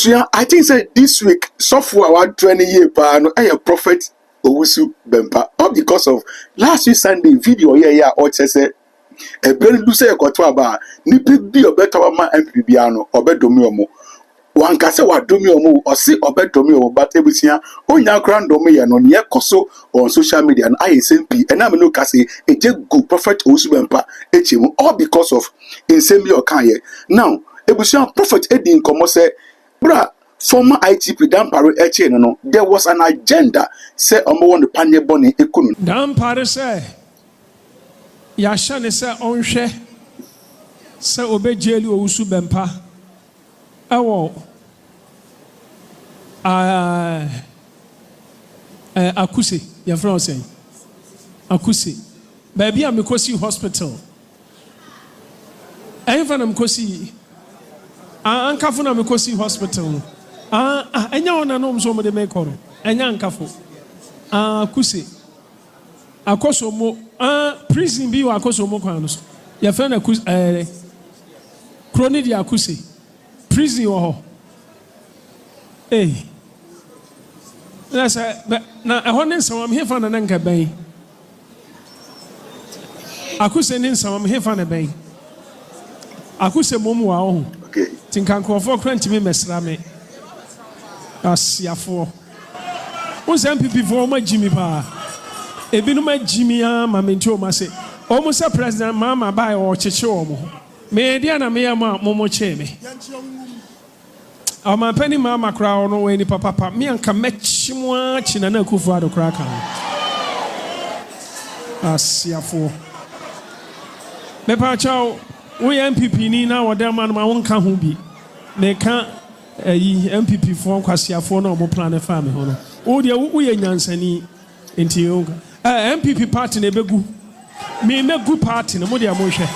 Yeah, I think say this week software our 20 year no a prophet Owusu Bempah. All because of last week Sunday video or say a very loose aba nipa bi obeto ma MPB no obedomi omo wan ka se wadomi omo o se obedomi omo but ebusia onya kran domi ye no ne ekoso on social media and ISMP and am no ka se eje go prophet Owusu Bempah echemu all because of insemi okan ye now ebusia prophet edin komo say bra former IGP Dampare eche no there was an agenda say omo won the panye boni ekunu Dampare say ya shane say onhwe say obejeli Owusu Bempah ewo akuse ya from say akuse baby am kosi hospital enfa na mkosi ankafo na mkosi hospital enya ona no mso mo de mekoro enya ankafo akuse akoso mo prison bi wa akoso mo kwan no so ya fa na kroni di akuse prison wo ho na ehon nsawam hefa na nka ban akuse ni nsawam hefa na ban akuse mom wa ho okay tinkankofo kranti me mesra me asiafo won MPP for ma jimi pa ebinu ma jimi ma menti o ma se o mo se president mama bai o cheche o mo me dia na me ya ma mo che me ama pani mama kra no we ni papa me anka mechimo a china na kufu ado kra kan asiafo me pa chao we MPP ni na wode ma no ma won ka ho bi me ka MPP for kwasiafo na o mo plan fa me ho no o de wo ye nyansani enti o MPP party na begu me megu party na mo de amohwe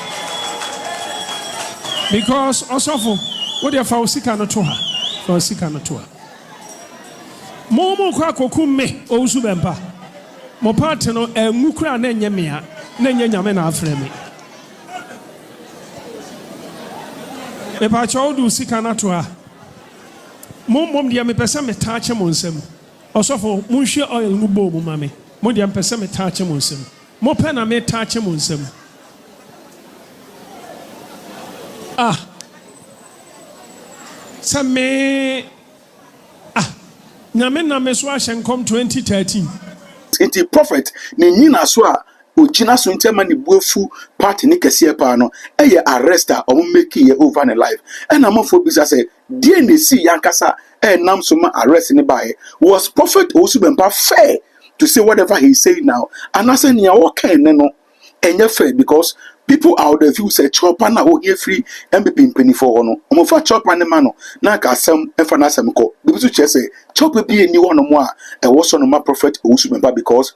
because osofo wo de fa osika no to ha fa osika no to ha mo kwa kokum me Owusu Bempah mo party no enwukura na enye me ha na enye nyame na afre me me pa chawo du sika na to ha mom dia me pese me taache mo nsem osofo mo hwe oil mu bo mu mame mo dia me pese me taache mo nsem mo pe na me taache mo nsem Same nyame na me so ahyenkom 2013 enti prophet ni nyina so a ogina so ntema ni buafu party ni kese pa no eye arrester o make ye over the life and amafo bisa say die ne si yankasa nam so ma arrest ni bae was prophet Owusu Bempah fair to say whatever he say now and I say nia what kind no enye fair because people out there view say chopper na wo here free MPP mpani for no omo fa chopper ne ma no na ka asem efa na asem ko bibi so che say chopper bi eni wo no mo a e wo so no ma prophet Owusu Bempah because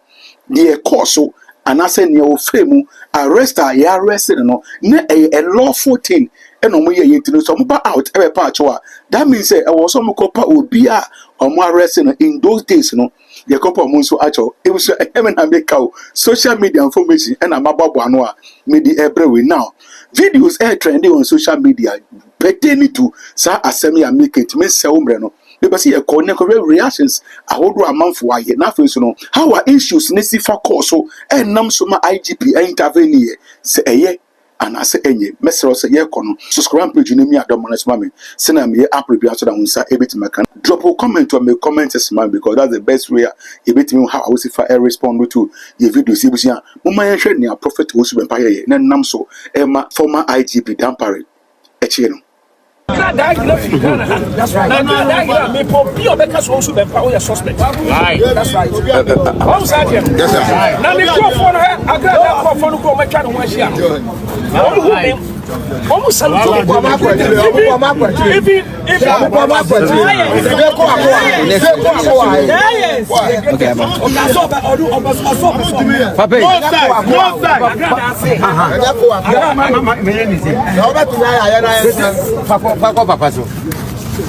the course so and I say near frame arrest ya arrest no na a lawful thing and no ye yintino so mba out e pa acho that means say e wo so mo kopa obi a omo arrest no in those days no ye kopa mo so acho e wo so e na make social media information and amababo ano a me di everywhere now videos are trending on social media pertaining to sa assembly and make it me se umbre no because see a connect reactions ahodo amanfo aye na fe so no how are issues nesi fa course so nam so ma IGP intervene se eye and ase enye mesero se ye kono subscribe page ni mi adom na so me se na me approbate so that unsa ebetime kan drop a comment or me comment man because that's the best way ebetime how I will see for respond to your videos ebusia mo ma ye hwe ni prophet Owusu Bempah ye na nam so ma former IGP Dampare eche no that's right. Me for be because Owusu Bempah we are suspect. Right. That's right. Yes, sir. Now me go for her. I got that for no me try to watch here. Almost if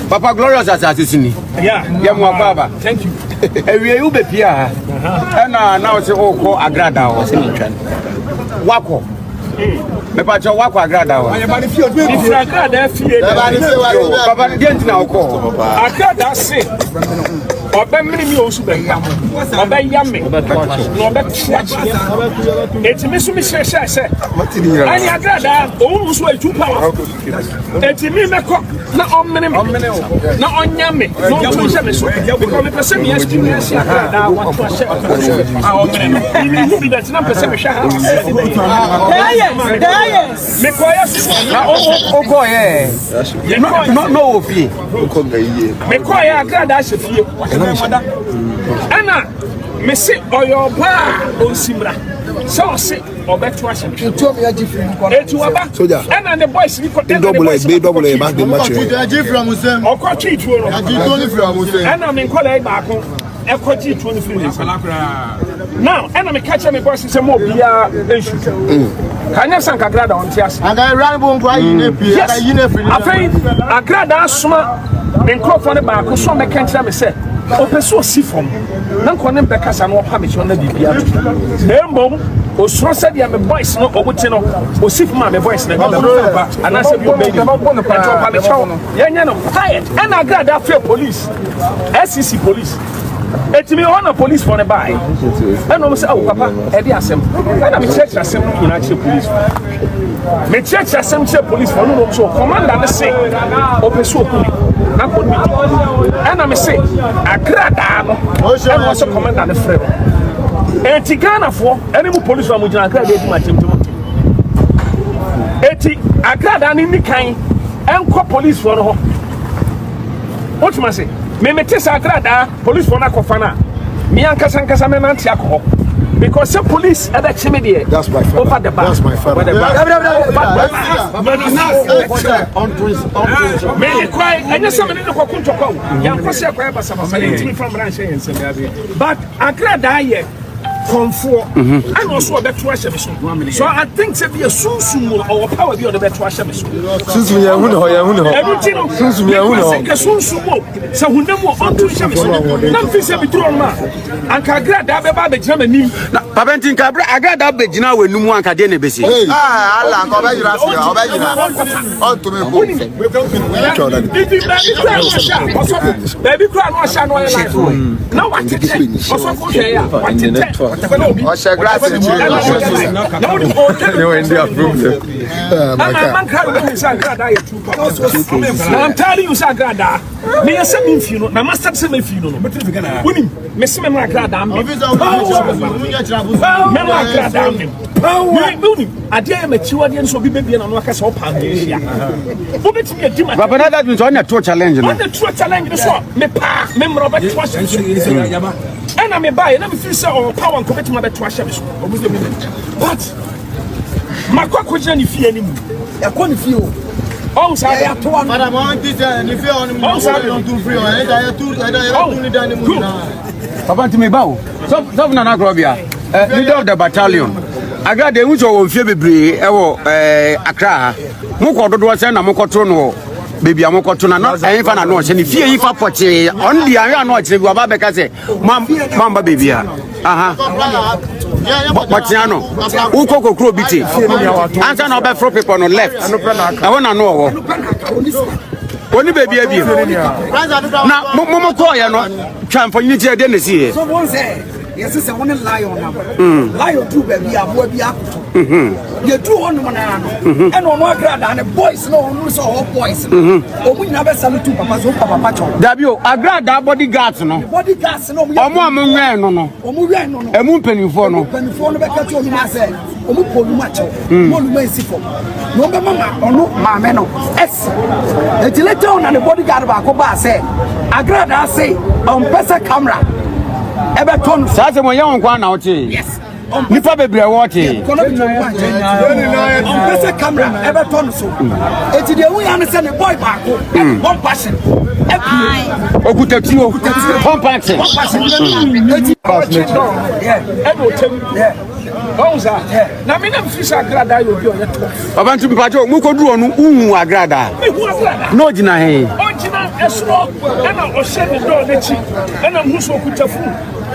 Papa glorious as asini. Yeah, Baba. Thank you. You be Pia. And now say, oh, agrada or Wako. Me pa cho wa kwa agrada wa. If agrada fie. Papa get na oko. Agrada say. Obe mini mi Owusu Bempah. Obe yame. No obe twachi. Etimi so mi hye say. Ani agrada Owusu etu power. Etimi meko na omene na onyame. No to hye me so. Because me person me experience agrada what to hye. Ah omene. Ni bi that na person me hye ha. Yes. Me koya Na oko no ofie. Me koya agrada hye fie. Ana me say oyo ba onsimra so say obeto ahye to me aji free ko etu aba ana the boys ni ko double back the match aji from usem okochi tuo no aji to ni from usem ana me nkola ba ko ekochi tuo ni free now ana me catch me boys say mo bia enshu kanya sanka grada on tias aga ran bo nko ayi na pie aga yi na free afei agrada asoma me nkrofo ne ba ko so me kantra me say opeso si fom na nkone mbekasa no opa me chona bibia embom osro se dia me boys no obuti no osif ma me boys na baba ana se bi obedi opa me chawo yenya no tired and agrada fe police SCC police etimi ona police for the buy and no say oh papa e dey asem and me church asem no nyina che police me church asem che police for no so commander me say opeso okuni na ko mi and me say agrada no and also commander the frame eti Ghana for any mu police wa mu jina agrada edi ma temtem eti agrada ni kan enko police for no ho what you say me mete agrada police for na kofana me ankasa me nanti akọ because the police at that chimney there that's my father over the bar that's my father me cry and you some no kwakunto kwa yan kwase akwa ba sama me from branch yen se but agrada ye comfort and also the treasure so I think to be a soon or power be on the treasure since we are everything since we are soon so who know on to shame na fise bi tro ma anka agrada be ba be jina manim Na papa ntinka agrada be gina wenu anka de na besi. Allah ko ba yira se o ba yira on to me bo baby cry no sha no life na what also for here what glass in you in the approved I'm telling you agrada me yesa me fie na master se me fie no woni me se me agrada am me agrada am woni ade ya machiwa de so bi bebie na no aka se opa me hia wo betimi adi ma Papa that means on a true challenge no. on the true challenge so me pa me mro be twash and I me buy na me feel say o power nko betimi be twash me so but makwa jani fie ni mu ya ko ni fie o on sa ya to one madam on this ni fe on me on to free on ya tu ni dan mu na Papa ntimi ba o. So na Agrobia. Leader of the battalion. Agrada hu so won fie bebre e wo Accra. Mo ko dodo se na mo ko tro no baby amokoto na no enfa na no se ni fie yi fa poche on di an no chire bi oba be ka se mamba baby a aha Batiano, Uko Kro Biti, answer no for people on the left. I want to know. Only baby, now, Momo Koya, no, trying for unity identity. So, one say, yes, it's a one lion. Lion, two baby, I will be up. You do on one and on one grad and a boys, no, so all boys. Oh, we never salute to Papa Papa. W, I grab that bodyguards, no bodyguards, no, no, a moon penny for no penny for the back of my say, Omupo Macho, Molumensico, no, Mamma, or no, Mameno, S. The letter on the bodyguard of Akoba say, I grad, I say, on Pesa camera. Everton, Sasa young one out here. Yes. Nipa bebre water. On pese camera Everton so. Eti de we understand the boy back. One person. Okutatuo. Compact. Yeah. Onza. Na me na mfisa agrada yo bi oyeto. Abantu mpacho mukoduru onu uhu agrada. No gina he. Ogina esro na o she me do n'echi. Na mhuso okutafu.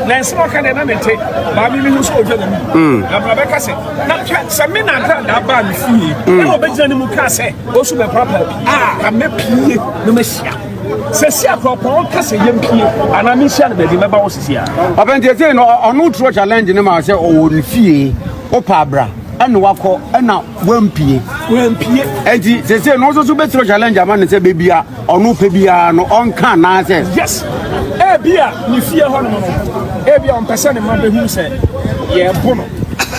na nsema ka na mente ba mi hu so odwa mu na bra be ka se na se me na gra da ba mi fie na obegyina ni mu ka se Owusu Bempah ka me pie no me hia se si akropon ka se yem pie ana mi hia na be di me ba wo sisi a Abante say no onu tro challenge ni ma say o ni fie o pa bra ene wakọ ena wampie enti say no so be tro challenge ama ne say be bia onu pe bia no onka na say yes bia ni fie ho no bia on person ma be hu say ye bono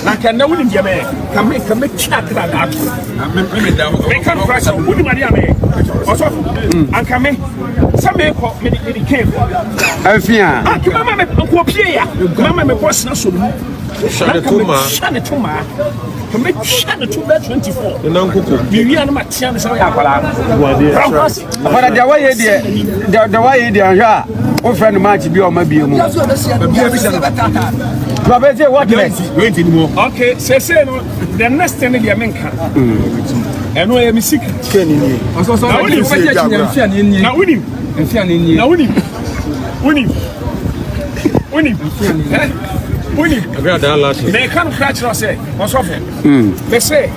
na kan na wuni me kame chat na that me kan crash wuni ma dia me oso anka me me ko me di cave afia mama me ko pie ya mama me ko sna so mu shane tuma kame shane tuma 24 na nkoko mi wi an ma tia me say ya kwala para dia wa ye dia anha o friend match bi o ma bi mu Baba say what next? Wait anymore. Okay, say no. The next thing they menka. Eno e music. Keni ni. So na woni fa je nyamfia ni ni. Na woni. Mfia ni ni. Na woni. Woni. Woni. Aga da last. Me kan crash no say. What's up? They say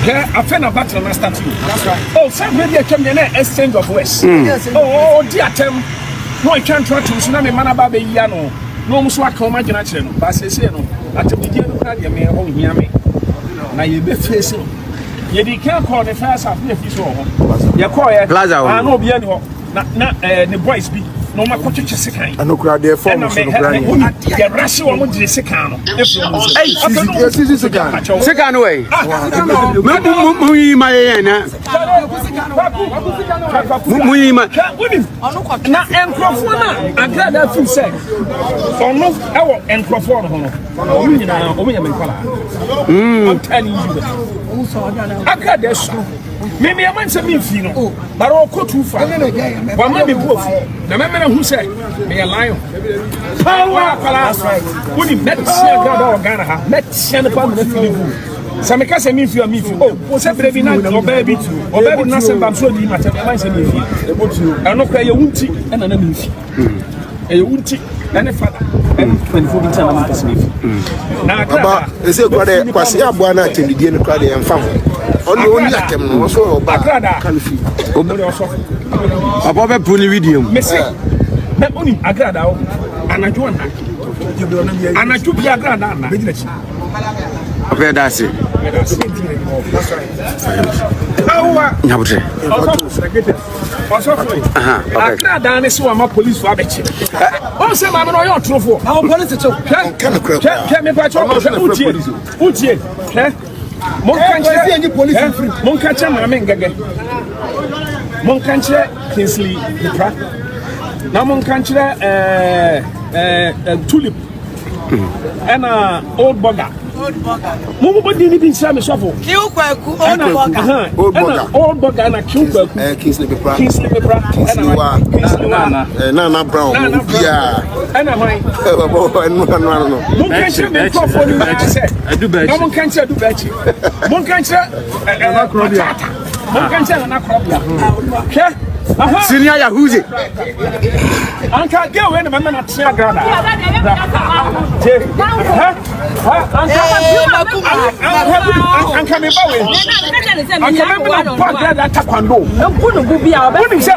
yeah, I found a battle and start. That's right. Oh, some media came in exchange of words. Oh, dear tem. No, I can't try to tsunami manaba be yano. No muso aka o magina kire no ba sese no atemije no kra de me ho hia me na ye be face no ye di kan call the first half na fi so ho ye call ye no obi ani ho na the boys bi no ma kwotwetwe sekan Anokura de form so no brand. Ye rashi wo mo dire sekan no Sekan way mu yi ma ye na mu yi ma na enkrofo na agrada fi say ono ewo enkrofo no ho no o nyina o me kwala I'm telling you agrada so me man say me fi no but o ko tu fa wa ma be bu ofu na me hu say me lion power kwala woni metia agrada o Ghana ha metia no pa me fi bu Some can say me if you are me. Oh, say baby na or baby na say bam so di matter. Man say me if I no cry you wunti and na me if you wunti and father and 24 bit na man person if na Baba e say kwade kwase aboa na atendidie no kwade em fam oni atem no so oba kalifi obere oso Papa be puni video me say na oni agrada o anajo na anajo bi agrada na be di chi Papa that's it Nyabutre agrada na si wa ma police wa be chi o say ma me no yo trofo our police cho ke me pa cho utie mon kanche any police free mon kanche ma me ngege mon kanche Kingsley Dipra na mon kanche tulip and old burger Mumu body ni bin say me sofo. Kill kwaku old burger na kill kwaku. Kingsley Dipra na brown bia ana mai no mon kanche me crofo ni na say na mon kanche do bachi mon kanche na krobia mon kanche na krobia ke Senior Yahuzi Anka girl when the man na tsia grada Anka me bawe Anka me na pa grada takwando Nkunu bubi a Unim say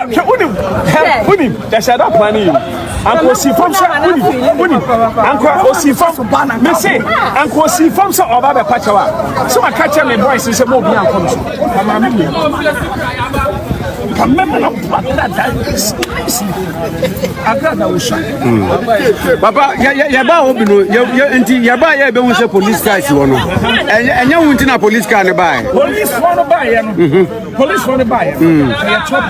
unim there's a dog money Anko si fam say unim Anko o si fam me say Anko si fam say oba be pachawa so I catch me boys say mo bi anko so ama me Papa ya ba obi no enti ya ba ya be hu say police car si wono enya hu nti na police car ne ba police one buy no police one buy ya chop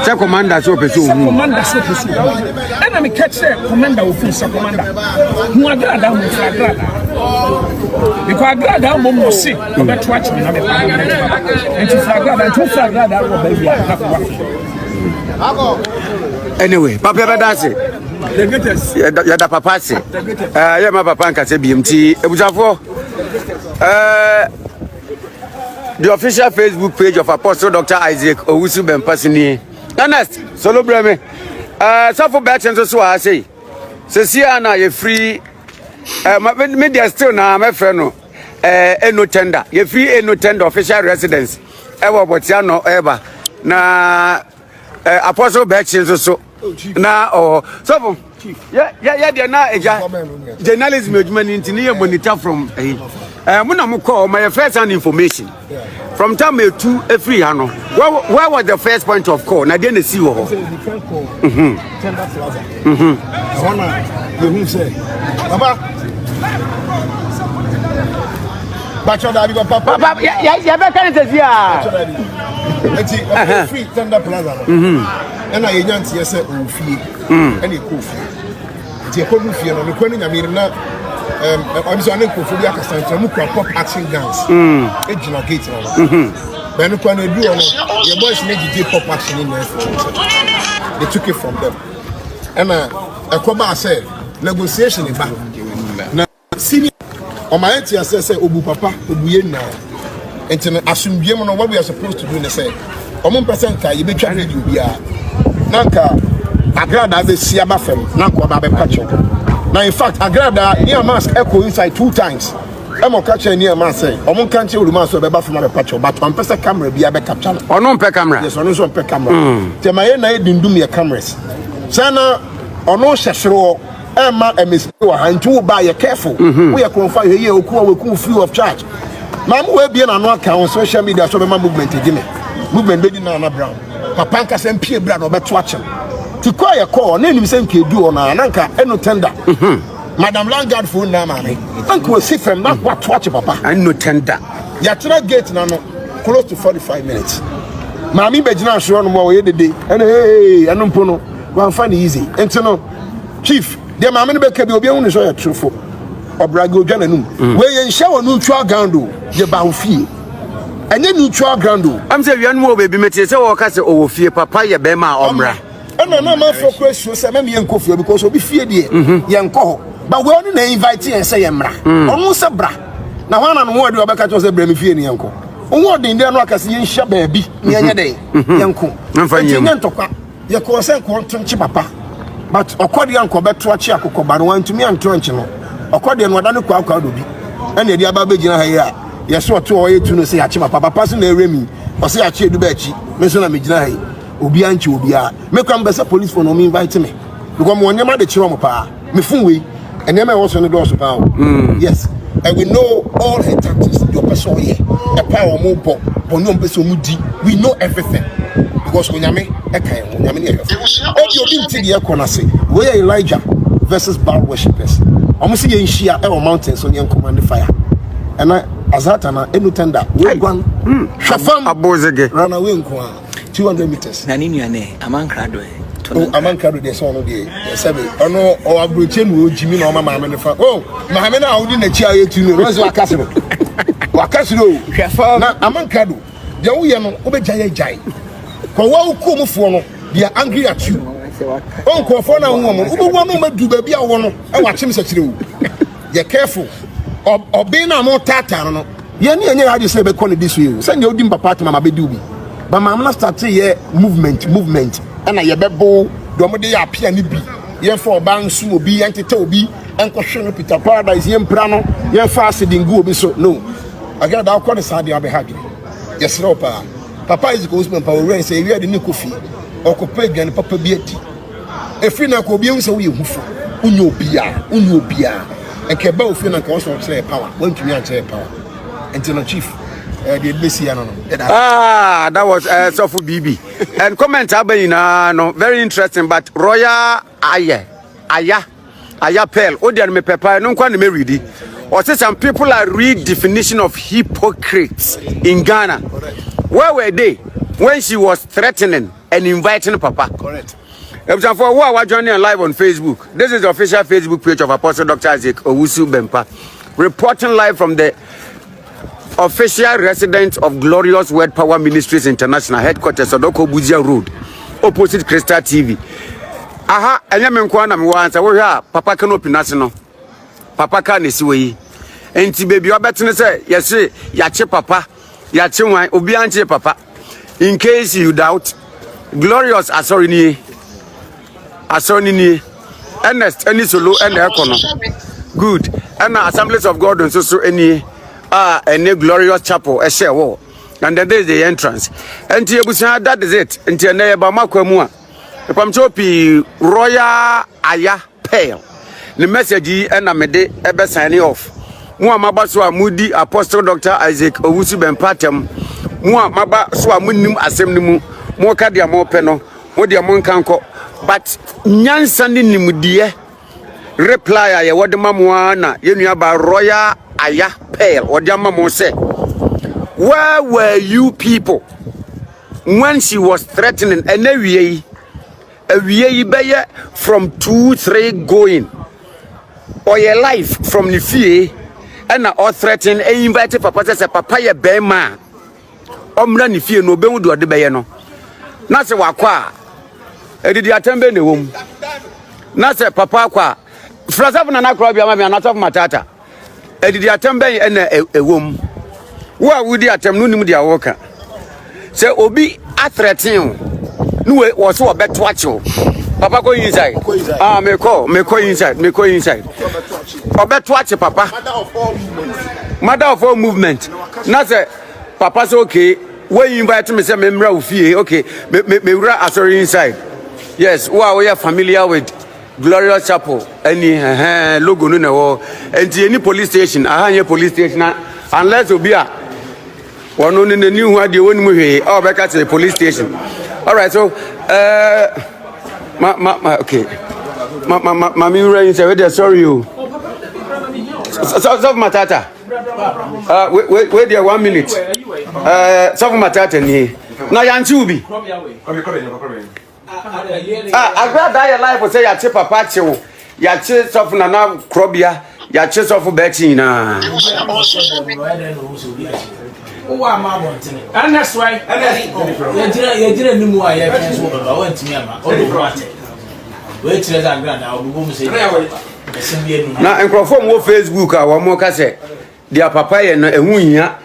say commander so person hu commander so person and me catch commander officer commander hu agrada mo agrada because agrada mo see obeto watch me na me enti agrada to agrada go baby anyway papa be that's it the greatest ya da papa se ya ma papa nka se BMT ebusafo the official Facebook page of Apostle Dr. Isaac Owusu Bempah ni Ernest solo breme so for back sense so I say Sesia na ye free media still na my friend no eno tender ye free eno tender official residence ewo botiano eba na apostle betchin so na so yeah they na eja journalism ejumani ntini ye monitor from muna mo call my first hand information from time to free hano where was the first point of call na dey na see wo tender plaza ona you say baba bacho da bi papa ya be kan say ah enti free tender plaza na ye nyanti ye say o fie na e ko fie ti e ko nu fie no me ko ni nyamiri na I'm so uncomfortable because I'm pop action guns. Ejina gate na. But no kwa na do no. Your boys make you pop action in there. They took it from them. And Akoba say negotiation ba. Na senior on my end say obu papa obuye na. Enti na asumdie mo no what we are supposed to do na say. Omo person ka ye betwa video bia. Nanka agrada be sia ba fam. Nanka ba be pacho. Now, in fact, Agrada near mask echo inside 2 times. I'm catching near mask say, Omo can't you man so be from a patch, but one person camera be a capture. Or no per camera. Yes, on per camera. Temaye na didn't do me a cameras. Sana or no shashro, Emma and Miss and 2 buy a careful. We are confined here, we cool free of charge. Mam will be on account social media so my movement again. Movement baby na brown. Papanka send Pierre Brad or bet watching. To call a call, name him saying do on ananka eno tender. Madam Langard phone na mami. Uncle sit from that what watch papa. I no tender. Yatra gate na no close to 45 minutes. Mami bejina show no more the day. And hey, I don't know. Go find easy. And no chief, the mami be ke bi obi ehun so ya trufo. Obrago dwana num. We yen shower neutral ground do. Je ba ofie. Enye neutral ground do. Am say wian mo baby meti say wo ka say owo fie papa ye be ma omra. And no man for question say me yen kofie because obi fie de yen ko but we only na invite and say yemra onu se bra na wana no wodi obeka to say bra me fie ne yen ko onwo de ndे no akase yen hia baabi ne yen de yen ko yen ntokwa ye ko se ko tonchi papa but okode yen ko beto achi akoko ba no wantumi anto nchi no okode no wada ne kwa do bi ene de aba begina ha ya ye so to o yetu no say achi papa so na eremi o say achi edu ba achi me so na me gina ha obi anchi obi a me kwa mbesa police for no me invite me because mo nyama de chiro mo pa me fun we and me also no do so pa yes and we know all her tactics your person here e pa o mo bo no mbesa mo di we know everything because onyame e kan onyame ne e obi nti de ekona say we Elijah versus Baal worshippers omo se ye nhia e o mountains on yen command fire and azata na enu tender we gwan hwafam abozege run away nko 200 meters. Na nini ane amankrado e. Amankrado de so no de. Sabe ono o abroche no ojimi na o mama me fa. Oh, mahame na awudi na chi ayetu no. Rozo akasiro. Wakasiro. Hwefa na amankrado. De wo ye no obeja ye jai. Ko wa uko mufo no, they are angry at you. Onko fo na wo mo. Ubo wo no madu ba bia wo no. E wa chim se kire wo. Ye careful. Obi na mo tata no. Ye ni enye hadi se be ko ne this way. Say odi papa to mama be do bi. But my man started here movement and I bebo domode ya pia ni bi ye for ban sumo bi entete obi enko hwe no Peter Paradise ye mpra no ye fa asidingu obi so no aga da ko ne sade abehagi yes no papa is go usman power rain say we dey ni kofi okopa gan papa bi ati efi na ko bi hu se wo ye hufo unyo bia enke ba ofi na ko so say power want to me an say power until chief that was Sofu BB. And comment no very interesting, but Royal Aya Pearl, Odian me pepper, no one me read it. Or say some people are redefinition of hypocrites in Ghana. Where were they when she was threatening and inviting Papa? Correct. For who are joining live on Facebook, this is the official Facebook page of Apostle Dr. Isaac Owusu Bempah, reporting live from the official resident of Glorious Word Power Ministries International headquarters Odoko Buzia Road opposite Crystal TV. Aha enya me nkwa na me wansa wo hwa papa ka no pinase no papa ka na siwe enti baby obetene say yese yache papa yache wan obi anche papa in case you doubt Glorious asori ni Ernest any solo and ekono good and Assemblies of God so any any glorious chapel a share wall and then there's the entrance and that is it until neighbor makwamua pam chopi royal aya pale the message and amede ebe signing off mu amaba so amudi Apostle Dr. Isaac Owusu Bempah mu amaba so amunim asem nimu mo ka dia mo pe no mo dia mo nkanko but nyansa ni nimudie reply aye wode mamoa na yenua ba royal aya pale wode amamo say where were you people when she was threatening and awie beye from 2-3 going or your life from the fear and or threaten e invite papa say papa ye bema omra ni fear no be hu do de beye no na se wakwa edidi atembe ne wom na se papa kwa frasa na na krobia ma me na top matata edidi atembe na ewom wo a wudi atem no nim dia woka se obi a threaten no we was so beto acho papa go inside me call inside obeto acho papa mother of all movement na say papa say okay when you invite me say memra ofie okay me wura asori inside yes we are familiar with Glorious Chapel any logo no na wo any police station police station unless obi a one on the new one the one we back to the police station. All right, so okay mami wura inside sorry you so matata wait there 1 minute so matata ni na yanchi ubi agrada your life say ya che papa che wo ya che so na na krobia ya che so beti na Owa ma bontene and that's why you jira nimu a ya fi so baba wantimi ama o do wate we tire za agrada obugo mu say na enkrofo mo Facebook a wo mo ka say dia papa ye no ehu hia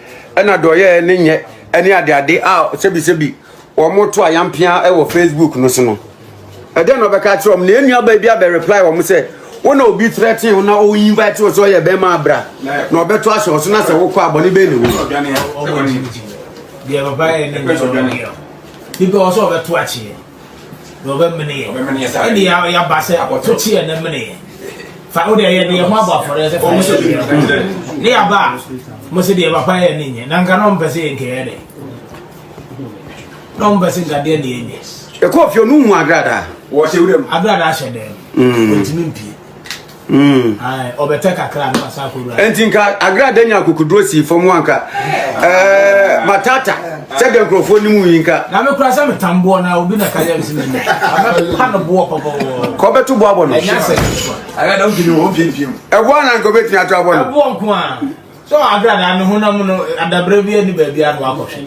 na do ye ne nye ene ade sebi wo mo to ayampia e wo Facebook no so no e de no be ka trom na enu aba bia be reply wo mo say wona obi threaten na o invite wo so ye be ma bra na obeto aso so na se wo kọ aboni be ne wo dia baba ye ne people also obeto achi no be mene ye ndi ya ba se to chi ye ne mene fa o de ye de mo aba for ye se fa mo se ni aba mo se de baba ye ne na nka no mpese nke ye de no mpese ngade ne ye e ko fio nu hu agrada wo se wurem agrada she de ntimi mpi ai obete kakra na asa ko ra entinka agrada nya kokudro si fom anka matata se de nkrofo ni mu yinka na me kura se metambo na obi na kaje bi sinne pa no bo popo ko betu bo abo no agrada nkini wo pimpim e bo na nko betu ato abo no bo nko a so agrada no na mu no adabre bi ani ba bi anu akọhwe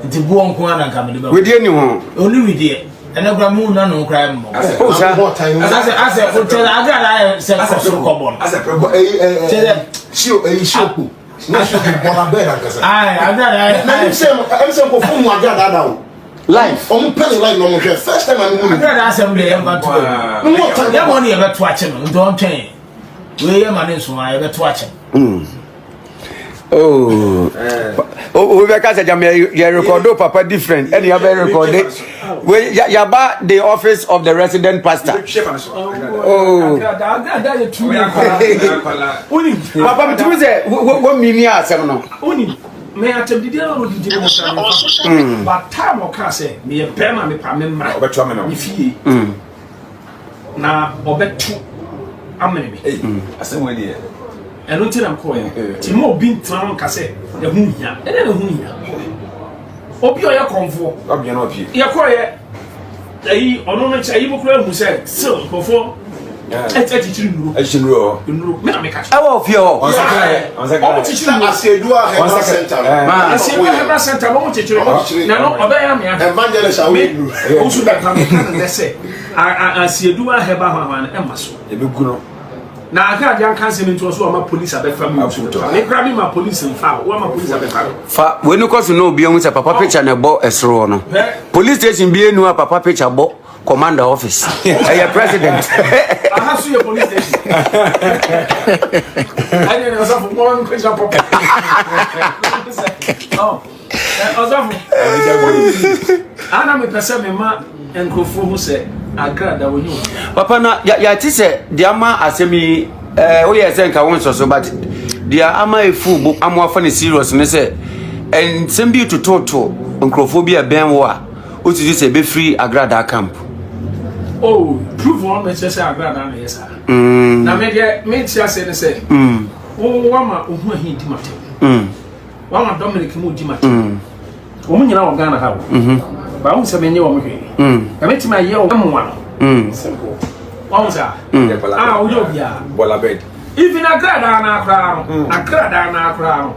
nti bo nko a na nka me de ba we die ni ho oni we die ene kura mu na no kra mo ase o tell agrada se ko kobo ase prebo shioku na shoku bona bera kasa ai agrada na em se ko fu mu agrada da o life o mu pele life no mo hwe first time am mu agrada ase mbe e ba to ya mo ni e ba to ache no ndo ntwen we ye ma ne so a e ba to ache we be ka jam ya record papa different any you be record we ya ba the office of the resident pastor agrada ye tu oni papa me tu say wo mini asem no oni me atebidi na no didi mo sa but time o ka say me ye pema me pa me mra obeto amena ni fie na obetu amene bi asem we dey eno tiram ko ye ti mo bi ntran ka say e hu hia e na hu hia obi o ye konfo obi na obi ye ko ye ayi ono no chayi mo kura hu say so kofo etichiri nuru me na me ka e wo fie ho on tichiri nuru asedua health center asedua health center mo tichiri na no obe ya me evangelist awe nuru Owusu Bempah me kan say asedua health ha e maso e be guno na aka dia kan se nto so ma police abefa me me kra me ma police mfa wo ma police abefa fa we no koso no obi ehun se papa picture na bo esro no police station bi enu papa picture bo commander office. Hey, president. I have to your police station. I didn't know something more question. Oh, I'm a person, man, and go for who said, I grab that with you. Papa, ya tise, Diama Asemi, we are saying I want so, but dear ama a fool, I'm more funny serious, and say, and send you to Toto, Uncrophobia Benwa, which is a be free Agrada camp. Oh, prove one message I grab, yes, sir. Now, maybe say, oh, Wama, who he dimate. Wama Dominic Mujimate. Woman, you know, Ghana, how? But I won't say many women. I met my year one. Simple. One, sir. Ah, yeah. Well, I bet. Even a grad on our crown, a grad on our crown.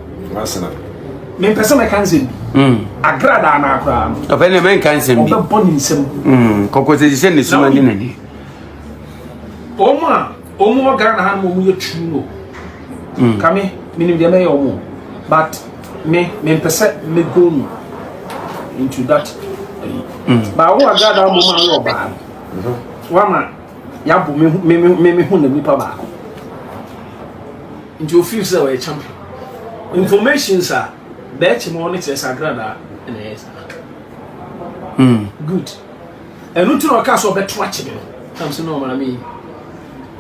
Me person I can see. A grad on our crown. Of any man can send me. Bonnie sim. Composition is so many. Oma, Omo Ghana, who you true. Come, meaning the mayor, but me person me go into that. But what I got a woman or bad. One yabu me who the people into feel a champion. Information, sir. Bet money says a grada and yes. Good. And not to a castle bet watching. Comes to know what I mean.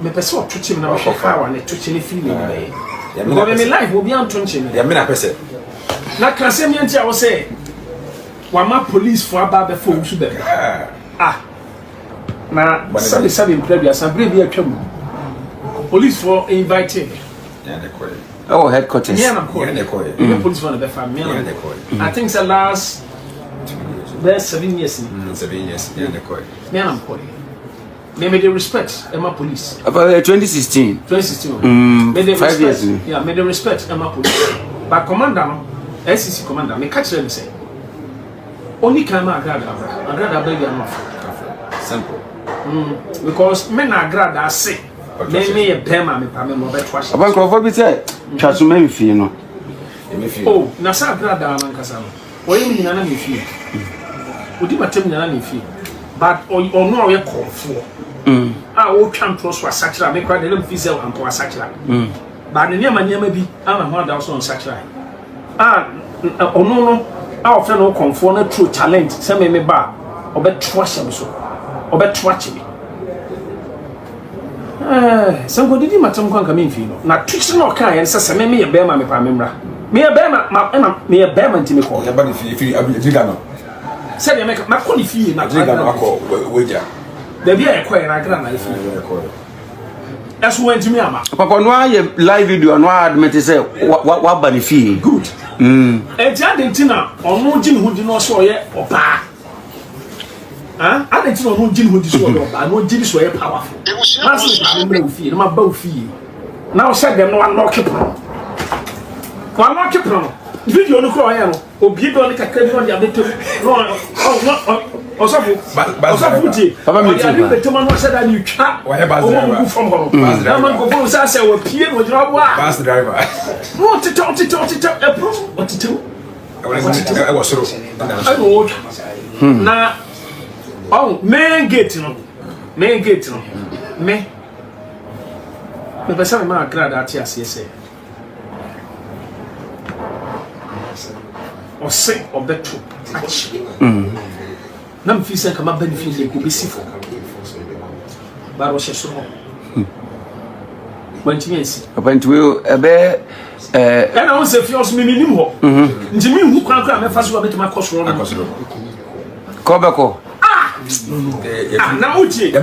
Me person twitching now fire and a twitching feeling. Because my life will be on twitching. Yeah, I person. Na Krasemianti I will say, Wama police for about the phone to them. Ah, now, seven previous, and bring a trouble. Police for inviting. Oh, headquarters. Yeah, I'm calling the police for the family. I think the last 7 years. 7 years, yeah, the court. Yeah, I'm calling. May they respect Emma Police. About 2016. 2016. May they 5 years. Yeah, may they respect Emma Police. But commander, SCC commander, may catch them say. Only can I grab a baby enough. Simple. Because men are glad I say. May a Bempah, me pammy, but wash. About Crawford said, Chasu may feel no. Oh, Nasa Grada Lancasam. What do you mean, I don't feel? Would you tell me I don't feel? But or no, you're called for. I will come to us for such a make quite a little physical and for such a. But the name may be, I'm a mother also on such a. Ah, oh no, our friend will conform a true talent, some may bar, or bet trash him so, or bet watch me. Somebody did my tongue come in for you. Now, teach no kind and says, me a Bempah, me pamembra. Me a Bempah, me a Bempah to me call. But if you got Say, I make my quality fee, not wager. The beer acquire a grand life. That's when to me, Papa, no, I live video and I admit to say, what body fee? Good. A giant dinner or no gin who did not show yet or pa. I didn't know no gin who did show up, and no gin is very powerful. My bow fee. Now said them no one more keep on. One more keep on. Video no cry, or people like a credit on the other two. No, or something. Papa, the Toman said that you can't. Whatever from home. Naman go for us, I will appear with your bus driver. What to talk, what to do? I was so. I know. Now, oh, man, get no. Me. The person man glad that yes. Or say of the two. Nam fi say kama benefit dey go be sifo. Ba ro sheso. Wanti ensi. Papa ntiwe ebe na won se fi oso mi nim ho. Nti mi hu kwan me fa so be tuma kosoro no. Kobeko. Na uti. Na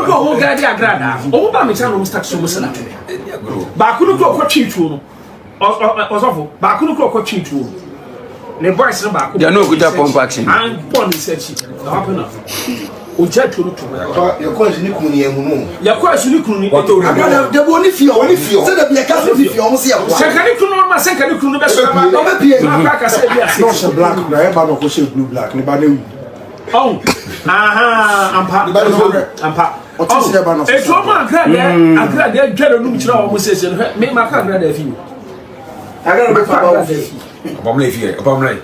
ko ho ga di agrada. O ba me cha no start so mo sana tene. Ba kunu ko twi tuo no. Osofo, ba kunu ko twi tuo. Ne boys no ba ko. They are no good at pump action. And pon search. Na happen na. O ja tuo no to. Your question ni kunu ye hu no. Ya question ni kunu ni. Agrada de boni fio. Say the be ka fi fio mo se ya kwa. Senkani kunu ma senkani kunu be so ba. No be pie. Na ka say bi ase. No she black na e ba no ko she blue black ni ba na wu. Oh. Ampa. E to ma agrada dware no mu kira o mo sese no. Me ma ka agrada fi. Agrada be fa ba fi. Obamle fie, Obamle.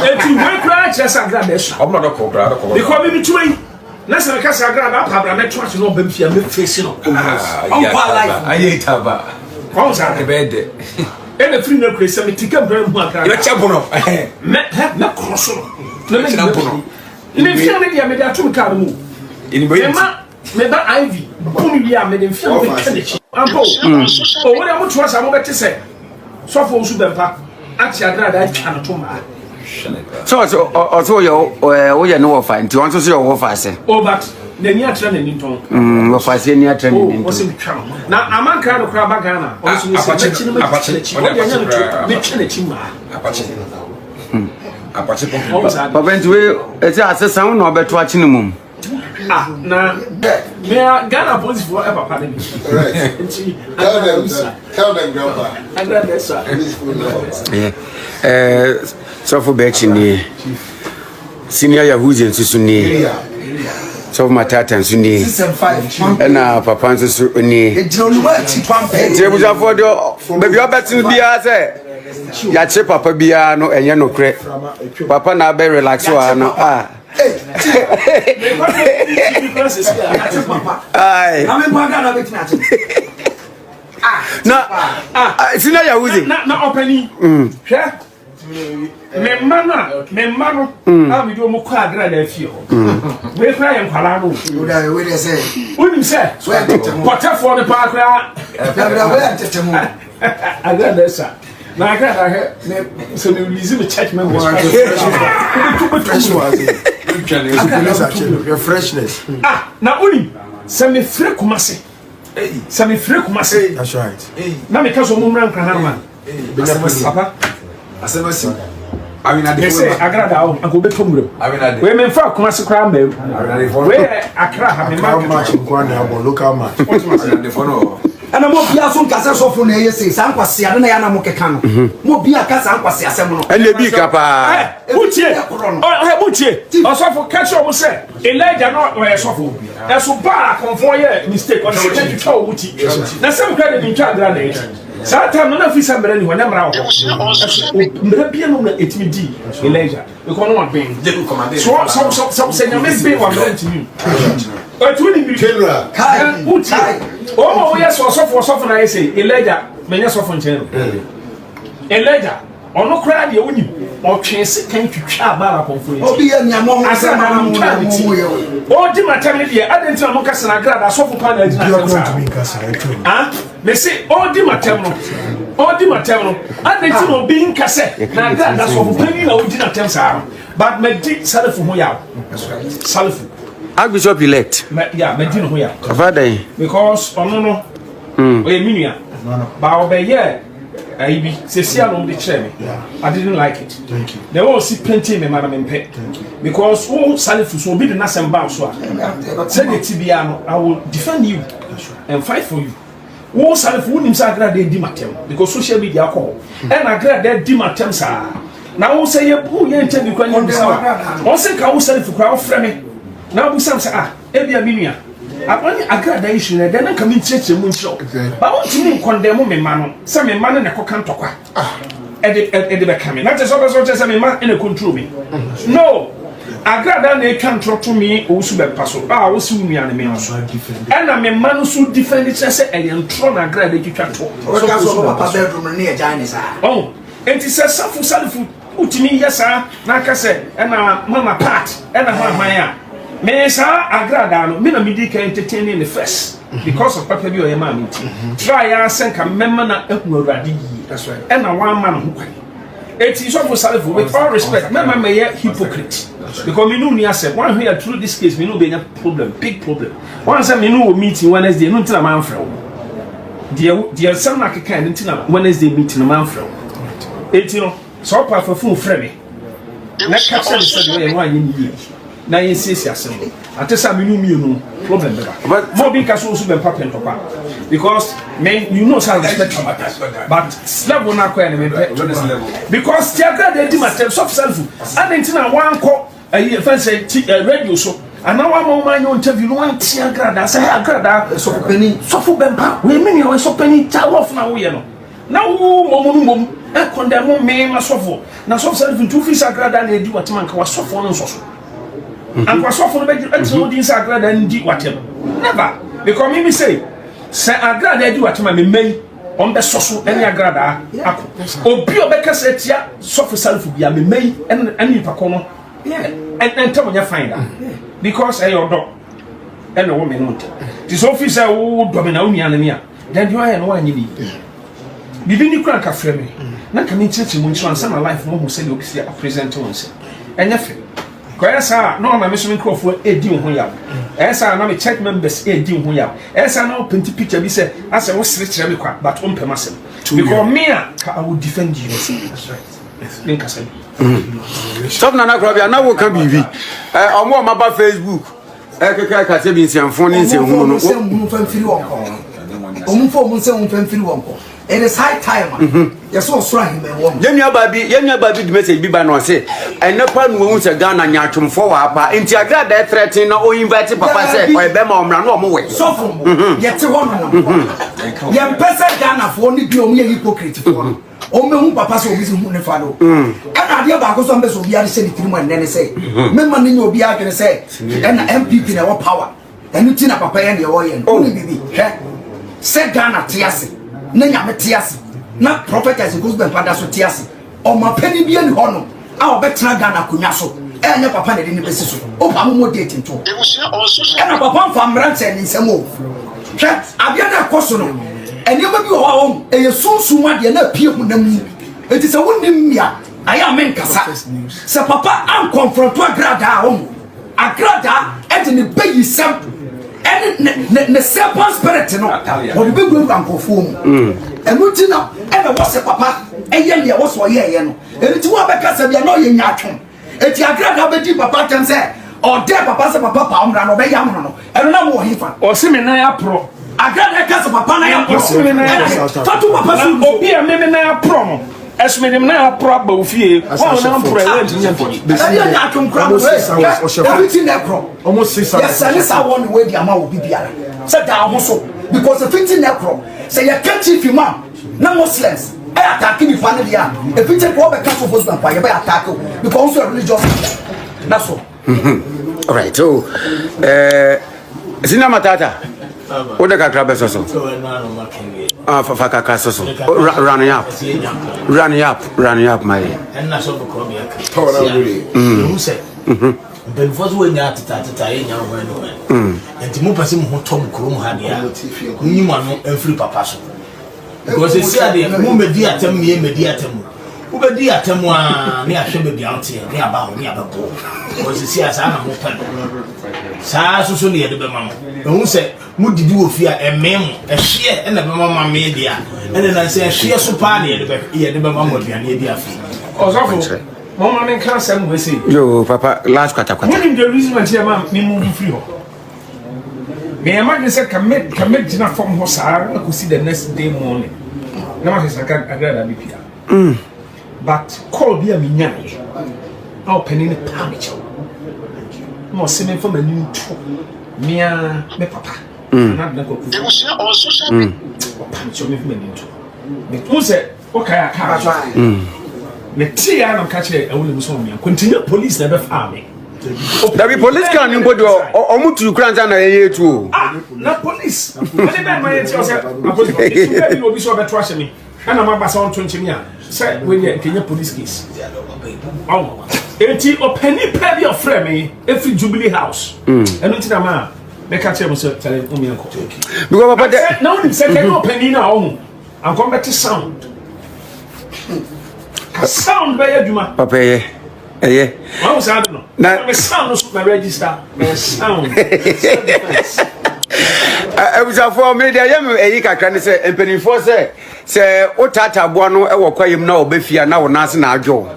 Eti we cry chest agrada so. Obamle ko kra ko. Because me twin. Na se me ka se agrada pabra me twatch no Bempah me face no. On kwa life. Aye taba. Kwa sa E be de. E na free na kwese me tika bra mu agrada. You check bono. Me cross no. Na me check bono. Ile fia me dia me da tum car mu. Ini boy. Me ba Ivy. Bumi bia me dem fia me kelechi. Ampo. O we am to asa mo beti se. So for Owusu Bempah. Ati agrada atwa no to ma. So you no offer nti won so so your offer say. Oh but the near trend ni ton. Offer say near trend ni. Oh, was in twa. Na amanka no kra ba Ghana. Owusu ni say Apache. me kelechi ma. Apache. Apache pon. Papa nti we eti asesa wo na obeto achi ni mum. Ah, na me Ghana police for ever pardon me. Right. Tell them grandpa. And then that's Yeah. So for bechi ni. Senior Yahuzi nsusu ni. So matata nsusu ni. Season 5. Na papa nsusu ni. Jebuja for the baby obetin bia say. Ya che papa bia no enye no kre. Papa na be relax wa no ah. Aye. Sina Yahuzi. Na openi. Hwe. Me mano. Ah mi do mo kwa agrada fie ho. We kwa yen kwala no. We dey say. Unim say. Potafo ne pa kra. We antetemu. Agrada sa. Na agrada he me so me release me church member. Fresh your freshness. Ah, na unim. Se me frɛ kumase. Se me frɛ kumase. That's right. Na me ka so mo mran kra man. Papa. Asemasi. Awina de. They say agrada o ago beto mrem. Awina de. We me fa kumase kra ma. We akra ha me Local match in Kwanda, local match. Awina de fono. Ana mo bia so nkasa so fo na yesi san kwase ade na ya na mo keka no mo bia ka san kwase asem no Ene bi kapa. Utie utie osofo catch o mo say Elijah no we sofo e so ba konfo ye mistake on the change to wuti na sem kra de ntwa gra na sa time no na fi sa mra ni ho na mra ho mra bia no na etimi di Elijah because no one been so say na me be one ntimi Otuni bi General. kai oh yes so na say Elijah menya so fo nchen Elijah ono kra de woni o twese kan twitwa abara konfo obi ya nyamo ho asa na mo twa de ti o di matam de adentina mo kasa na grada so fo pa na ajina ah me say o di matam no adentina obi nkase na grada so fo pa ni na ojina tem sa but me di salafu ho ya salafu Archbishop elect. me di no ho ya Father. because ono no o ye minua ba obeye aibi sesia no de chere me I didn't like it. Thank you. There was plenty me madam mpe because who salifu so be the nasem ba so say the tibia no I will defend you and fight for you. Who salifu nim sa agrada di matem because social media call and agrada di matem sa na who say who ye ntemi kwani bi sa won say ka who salifu kwa ofre me na bu sam say ebia minua apani agrada issue na den ka min cheche mu nchiro ba won timi condemn me ma no say me ma no ne koka ntokwa ede be kame na te so be so say me ma ene control me no agrada na e twa ntro to me Owusu Bempah so wo si unua ne me no and na me ma no so defend it say e ntro na agrada twitwa to so ka so papa bedroom ne e jane sa oh enti say safu salifu utimi yesa na ka say e na mama part e na hwan me sa agrada no me na me di ka entertaining the first because of papa bi o ye ma me ti try ya sen ka memma na ehu awurade yi that's right and na one man ho kwan eti so for salifu with all respect memma me ye hypocrite because me no ni accept one here through this case me no be any problem big problem one say me no meeting Wednesday no ntina man frɛ dia sam na keka ntina Wednesday meeting no man frɛ eti no so pa fa fu frɛ me na capture the said we wan yi na yin sisi asem atesa me no mienu problem but mo bi ka so Owusu Bempah pentopa because men you know how respect but level na kwa me because tiaga dey di matter so self adentina wan ko fancy radio so and now one man you interview no one tiaga say agrada so fu Bempah we mean you so penny tell off na we no now mom e condemn me masofo na so self into office agrada na edi watem anka wasofo no nsoso anka wasofo no be etino din sa agrada ndi watem never because me say agrada edi watem me mei on be soso any agrada ako obi obekasa etia sofo self bia me mei any pako no and tell me you find that because your dog and the woman won't this officer who domina unia then you are no one you bibi ni kura ka frame na ka me church mu nso ansa na life mo say you see present one say enya fe ko esa no ma me so microphone edi ho ya esa na me check members edi ho ya esa na open picture bi say asa wo sire kire me kwa but on pemasem because me I will defend you. That's right. Link us. Stop na krabia na wo ka bibi omo ma ba Facebook keke ka se bi nsianfo ni nsianhu no omu famfiri wonko omu fo mu se omu famfiri wonko it is high time yes so sura him e won yenu ababi di message bi ba no se enepa no hu se Ghana nyatwomfo wa apa enti agrada e threaten na o invite papa se o e be ma omra no omo we so fo yete wono no ye pesa Ghana fo ni bi omu ye hypocrite fo o me hu papa so obi se hu ne fa no na dia ba ko so mbe so obi ari se ni tirimu enne se me ma ni obi a kene se na MPP na wo power enu ti na papa ye ne wo ye no ni bibi he se Ghana tiase na nyame tiase na prophetess goes Bempah da so tiase o ma pani bi ani ho no a obetra Ghana konya so enye papa na de ni besi so o pa mo date nto e na papa mfa mrante ni nsem o he abia na koso no eni ma bi wo wa e yesunsun ade na pie hu na mu enti se wonnim mia aya men kasa se papa an confront agrada agrada e de ne bayi sem ne serpent spirit no o de be gwu ankofo mu emuti na e be wo se papa e ye ne wo so ye no enti wo be kasa bia no ye nyatwon enti agrada be di papa tem se o de papa se papa pa omra no be yam no e no na mo hifa o se me na ya pro agrada kasa papa na ya pro tatu papa su obi a me na ya pro no esme na pro ba ofie won na pro e went nyampo ya nyatwon kra everything na pro almost 6 hours yes and say one way the amount will be biara say da ho so because the 15 necro say you can't chief imam na Muslims I attack the family dia if you take over castle for Bempah you be attack because you religious that's all all right so sina matata o de kakra be so fa kakra so run up my and na so ko be aka who say Before we nya tata nya ho no enti mu pese mu tom krom ha dia ni mu no enfri papa so because see ade mu medi atem me medi atem u bedi atem a ne ahwe be bia nte ne aba ho ne ababo because see asa na mu pan sa so ne yede be ma hu se mu didi wo fi a emem ehwe na be mama me dia ene na se ehwe so pa ne yede be mama aduane e dia fi ozafo Mama men can't say we say. Yo, Papa, last quarter. When the reason why Chairman me move free. Me imagine say commit dinner from Hosar, I could see the next day morning. Now I say I got a but call be a minyai. I'll penny the panic. More semen from a new tool. Me papa. Not the cook. They will share on social media. Panic me from a new tool. Me who said, okay, I can't. Me tia na kache e wole muso me continue police na be fa me da be police can nimbo do o mutu kranza na ye etu na police me be ma ye ti o se police be obi so be to ahye me na ma ba sa on 20 me a say we dey Kenya police case oh enti openi pe bi of frame me every Jubilee house eno ti na ma me kache mo so tell o me anko because papa na oni say can openi na o an come back to sound sound by Juma. Papa, yeah. I was out no. Now the sound is my register. Sound. I was for me. There, you can say, and penny for say, Otata Buano, I will call him now, Befia now, Nasan Ajo.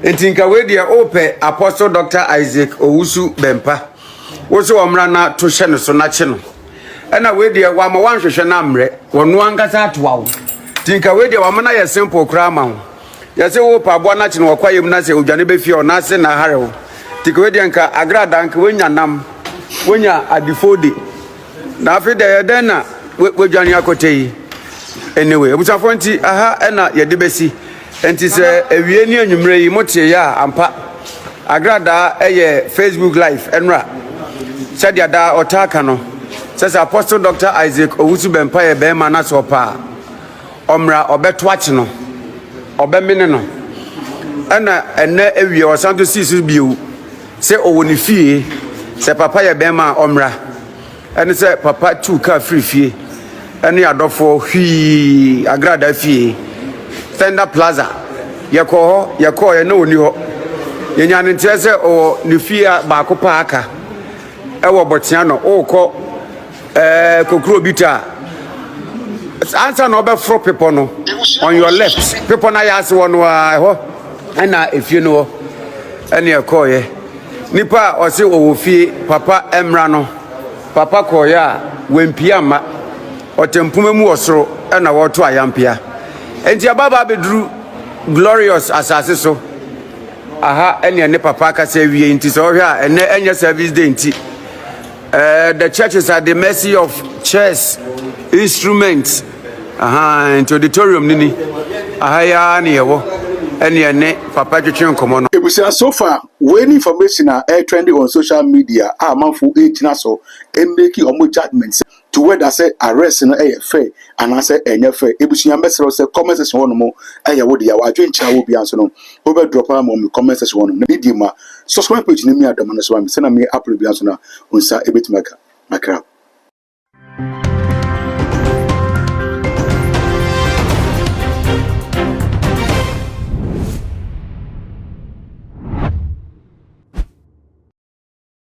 And think away the Ope, Apostle Dr. Isaac Owusu Bempah. Also, Omrana to Shenson National. And away the Wama Shanamre, one gazat wow. Think away the Wamana, a simple crammer. Yase wo pa bo na chine wakwa yem na se odwane be fie o na se na harewo tiko we denka agrada nka wonya nam wonya adifode na afi de yeden na we dwane akotei anyway obusafo nti aha na yede besi enti se ewie ni anwumre yi motie ya ampa agrada Facebook live enra said da otaka no says Apostle Dr. Isaac Owusu Bempah Bempah na so pa omra obeto ache no obemene no ana ene ewie osanto sisu biu se owoni fie se papa ye Bempah omra ene se papa tu ka free fie ene adofo hwi agrada fie Tender Plaza yako ye no oni ho yenya ne ntia se o ne fie ba ko pa aka ewo botia no okọ kokro bita answer no be fro people no on your left people na yase won wa ho na efie no ene ekoye nipa o se owo fie papa emra no papa koya wempia ma o tempuma mu osoro na wo to ayampia enti ababa bedru glorious asase so aha ene ne papa ka se wie enti so hwe a ene enye service day enti the churches are the mercy of chairs, instruments, into auditorium nini. Ya ni yawo. Any ne papa judging common. It was so far when information are trending on social media. Man for age na so and making omo judgments to whether say arrest no fair and I say any fair. It was your message say comment section one more. Would ya wadwen cha will be answer no. Over drop am on comment section one. Need ma subscribe page ni me adam na so am send me upload bi answer na unsa ebet maka.